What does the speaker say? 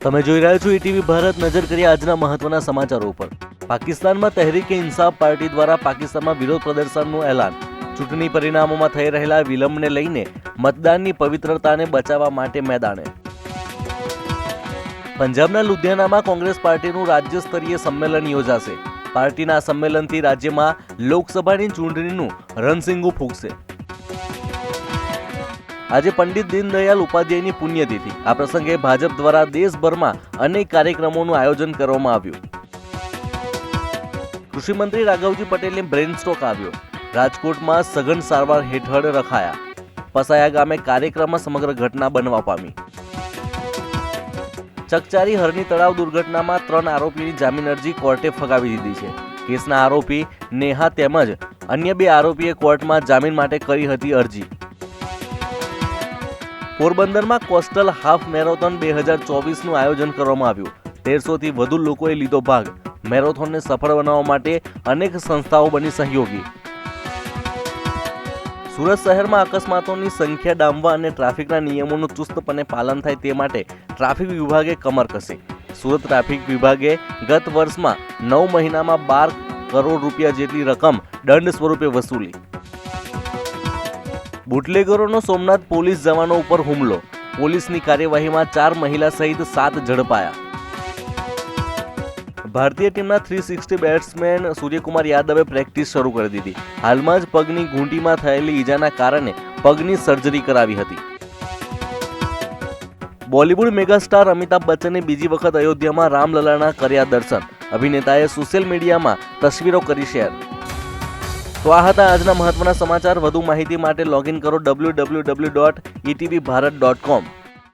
તમે જોઈ રહ્યા છો ઈટીવી ભારત. નજર કરીએ આજના મહત્વના સમાચારો ઉપર. પાકિસ્તાનમાં તહેરીકે ઇન્સાફ પાર્ટી દ્વારા પાકિસ્તાનમાં વિરોધ પ્રદર્શનનું એલાન. ચૂંટણી પરિણામોમાં થઈ રહેલા વિલંબને લઈને મતદાનની પવિત્રતાને બચાવવા માટે મેદાને. પંજાબના લુધિયાનામાં કોંગ્રેસ પાર્ટીનું રાજ્ય સ્તરીય સંમેલન યોજાશે. પાર્ટીના સંમેલનથી રાજ્યમાં લોકસભાની ચૂંટણીનું રણસિંગુ ફૂંકશે. આજે પંડિત દીનદયાળ ઉપાધ્યાયની પુણ્યતિથિ. આ પ્રસંગે ભાજપ દ્વારા દેશભરમાં અનેક કાર્યક્રમોનું આયોજન કરવામાં આવ્યું. કૃષિમંત્રી રાઘવજી પટેલને બ્રેન સ્ટ્રોક આવ્યો. રાજકોટમાં સઘન સારવાર હેઠળ રખાયા. પસાયા ગામે કાર્યક્રમમાં સમગ્ર ઘટના બનવા પામી. ચકચારી હરણી તળાવ દુર્ઘટનામાં 3 આરોપીની જામીન અરજી કોર્ટે ફગાવી દીધી છે. કેસના આરોપી નેહા તેમજ અન્ય 2 આરોપીએ કોર્ટમાં જામીન માટે કરી હતી અરજી. પોરબંદરમાં કોસ્ટલ હાફ મેરેથોન 2024નું આયોજન કરવામાં આવ્યું. 1300 થી વધુ લોકોએ લીધો ભાગ. મેરેથોનને સફળ બનાવવા માટે અનેક સંસ્થાઓ બની સહયોગી. સુરત શહેરમાં અકસ્માતોની સંખ્યા ડામવા અને ટ્રાફિકના નિયમોનું ચુસ્તપણે પાલન થાય તે માટે ટ્રાફિક વિભાગે કમર કસી. સુરત ટ્રાફિક વિભાગે ગત વર્ષમાં 9 મહિનામાં 12 કરોડ રૂપિયા જેટલી રકમ દંડ સ્વરૂપે વસૂલી. બુટલેગરોનો સોમનાથ પોલીસ જવાનો ઉપર હુમલો. પોલીસની કાર્યવાહીમાં 4 મહિલા સહિત 7 ઝડપાયા. ભારતીય ટીમના 360 બેટ્સમેન સૂર્યકુમાર યાદવે પ્રેક્ટિસ શરૂ કરી દીધી. હાલમાં જ પગની ઘૂંટીમાં થયેલી ઈજાના કારણે પગની સર્જરી કરાવી હતી. બોલિવૂડ મેગાસ્ટાર અમિતાભ બચ્ચને બીજી વખત અયોધ્યામાં રામલલાના કર્યા દર્શન. અભિનેતાએ સોશિયલ મીડિયામાં તસવીરો કરી શેર. તો આ હતા આજના મહત્વના સમાચાર. વધુ માહિતી માટે લોગિન કરો www.etvbharat.com.